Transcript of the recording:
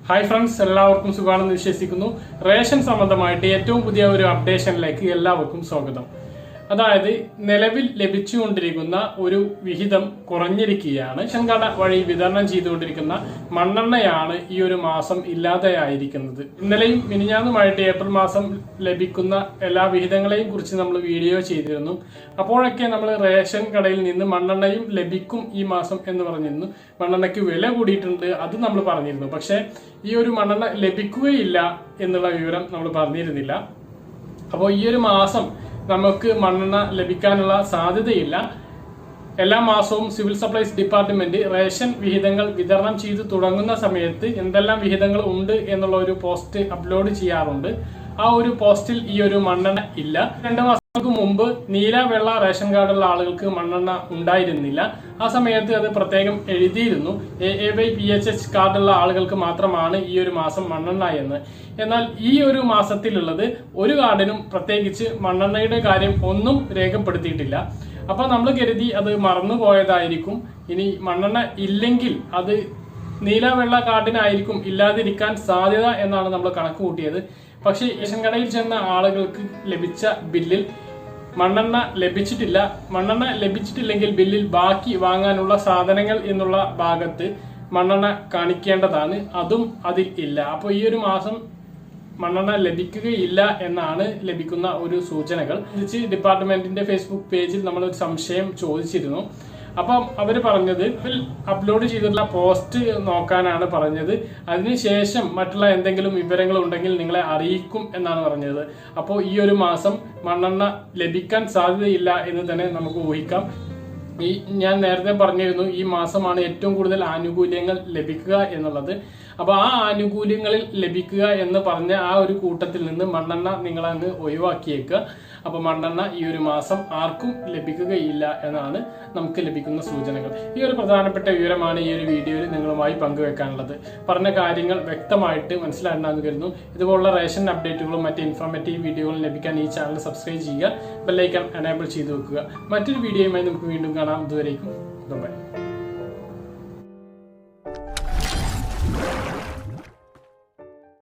Hi friends, എല്ലാവർക്കും സുഖമാണെന്ന് വിശ്വസിക്കുന്നു. റേഷൻ സംബന്ധമായിട്ട് ഏറ്റവും പുതിയ ഒരു അപ്ഡേഷനിലേക്ക് എല്ലാവർക്കും സ്വാഗതം. അതായത് നിലവിൽ ലഭിച്ചുകൊണ്ടിരിക്കുന്ന ഒരു വിഹിതം കുറഞ്ഞിരിക്കുകയാണ്. ഷൻകട വഴി വിതരണം ചെയ്തുകൊണ്ടിരിക്കുന്ന മണ്ണെണ്ണയാണ് ഈ ഒരു മാസം ഇല്ലാതെയായിരിക്കുന്നത്. ഇന്നലെയും മിനിഞ്ഞാന്നുമായിട്ട് ഏപ്രിൽ മാസം ലഭിക്കുന്ന എല്ലാ വിഹിതങ്ങളെയും കുറിച്ച് നമ്മൾ വീഡിയോ ചെയ്തിരുന്നു. അപ്പോഴൊക്കെ നമ്മൾ റേഷൻ കടയിൽ നിന്ന് മണ്ണെണ്ണയും ലഭിക്കും ഈ മാസം എന്ന് പറഞ്ഞിരുന്നു. മണ്ണെണ്ണയ്ക്ക് വില കൂടിയിട്ടുണ്ട്, അത് നമ്മൾ പറഞ്ഞിരുന്നു. പക്ഷെ ഈ ഒരു മണ്ണെണ്ണ ലഭിക്കുകയില്ല എന്നുള്ള വിവരം നമ്മൾ പറഞ്ഞിരുന്നില്ല. അപ്പോൾ ഈ ഒരു മാസം നമുക്ക് മണ്ണെണ്ണ ലഭിക്കാനുള്ള സാധ്യതയില്ല. എല്ലാ മാസവും സിവിൽ സപ്ലൈസ് ഡിപ്പാർട്ട്മെന്റ് റേഷൻ വിഹിതങ്ങൾ വിതരണം ചെയ്തു തുടങ്ങുന്ന സമയത്ത് എന്തെല്ലാം വിഹിതങ്ങൾ ഉണ്ട് എന്നുള്ള ഒരു പോസ്റ്റ് അപ്ലോഡ് ചെയ്യാറുണ്ട്. ആ ഒരു പോസ്റ്റിൽ ഈ ഒരു മണ്ണെണ്ണ ഇല്ല. 2 മാസങ്ങൾക്ക് മുമ്പ് നീല വെള്ള റേഷൻ കാർഡുള്ള ആളുകൾക്ക് മണ്ണെണ്ണ ഉണ്ടായിരുന്നില്ല. ആ സമയത്ത് അത് പ്രത്യേകം എഴുതിയിരുന്നു, AAY/PHH കാർഡുള്ള ആളുകൾക്ക് മാത്രമാണ് ഈ ഒരു മാസം മണ്ണെണ്ണ എന്ന്. എന്നാൽ ഈ ഒരു മാസത്തിലുള്ളത് ഒരു കാർഡിനും പ്രത്യേകിച്ച് മണ്ണെണ്ണയുടെ കാര്യം ഒന്നും രേഖപ്പെടുത്തിയിട്ടില്ല. അപ്പൊ നമ്മൾ കരുതി അത് മറന്നുപോയതായിരിക്കും. ഇനി മണ്ണെണ്ണ ഇല്ലെങ്കിൽ അത് നീല വെള്ള കാർഡിനായിരിക്കും ഇല്ലാതിരിക്കാൻ സാധ്യത എന്നാണ് നമ്മൾ കണക്ക് കൂട്ടിയത്. പക്ഷേ റേഷൻ കടയിൽ ചെന്ന ആളുകൾക്ക് ലഭിച്ച ബില്ലിൽ മണ്ണെണ്ണ ലഭിച്ചിട്ടില്ല. മണ്ണെണ്ണ ലഭിച്ചിട്ടില്ലെങ്കിൽ ബില്ലിൽ ബാക്കി വാങ്ങാനുള്ള സാധനങ്ങൾ എന്നുള്ള ഭാഗത്ത് മണ്ണെണ്ണ കാണിക്കേണ്ടതാണ്. അതും അതിൽ ഇല്ല. അപ്പോൾ ഈ ഒരു മാസം മണ്ണെണ്ണ ലഭിക്കുകയില്ല എന്നാണ് ലഭിക്കുന്ന ഒരു സൂചനകൾ. തിരിച്ച് ഡിപ്പാർട്ട്മെന്റിന്റെ ഫേസ്ബുക്ക് പേജിൽ നമ്മൾ ഒരു സംശയം ചോദിച്ചിരുന്നു. അപ്പം അവര് പറഞ്ഞത് അപ്ലോഡ് ചെയ്തിട്ടുള്ള പോസ്റ്റ് നോക്കാനാണ് പറഞ്ഞത്. അതിനുശേഷം മറ്റുള്ള എന്തെങ്കിലും വിവരങ്ങൾ ഉണ്ടെങ്കിൽ നിങ്ങളെ അറിയിക്കും എന്നാണ് പറഞ്ഞത്. അപ്പോൾ ഈ ഒരു മാസം മണ്ണെണ്ണ ലഭിക്കാൻ സാധ്യതയില്ല എന്ന് തന്നെ നമുക്ക് ഊഹിക്കാം. ഞാൻ നേരത്തെ പറഞ്ഞിരുന്നു, ഈ മാസമാണ് ഏറ്റവും കൂടുതൽ ആനുകൂല്യങ്ങൾ ലഭിക്കുക എന്നുള്ളത്. അപ്പൊ ആ ആനുകൂല്യങ്ങളിൽ ലഭിക്കുക എന്ന് പറഞ്ഞ ആ ഒരു കൂട്ടത്തിൽ നിന്ന് മണ്ണെണ്ണ നിങ്ങളങ്ങ് ഒഴിവാക്കിയേക്കുക. അപ്പൊ മണ്ണെണ്ണ ഈ ഒരു മാസം ആർക്കും ലഭിക്കുകയില്ല എന്നാണ് നമുക്ക് ലഭിക്കുന്ന സൂചനകൾ. ഈ ഒരു പ്രധാനപ്പെട്ട വിവരമാണ് ഈ ഒരു വീഡിയോയിൽ നിങ്ങളുമായി പങ്കുവെക്കാനുള്ളത്. പറഞ്ഞ കാര്യങ്ങൾ വ്യക്തമായിട്ട് മനസ്സിലാണെന്ന് കരുതുന്നു. ഇതുപോലുള്ള റേഷൻ അപ്ഡേറ്റുകളും മറ്റ് ഇൻഫോർമേറ്റീവ് വീഡിയോകളും ലഭിക്കാൻ ഈ ചാനൽ സബ്സ്ക്രൈബ് ചെയ്യുക, ബെല്ലൈക്കൺ എനേബിൾ ചെയ്തു വെക്കുക. മറ്റൊരു വീഡിയോയുമായി നമുക്ക് വീണ്ടും കാണാം. ഇതുവരേക്കും ബൈ.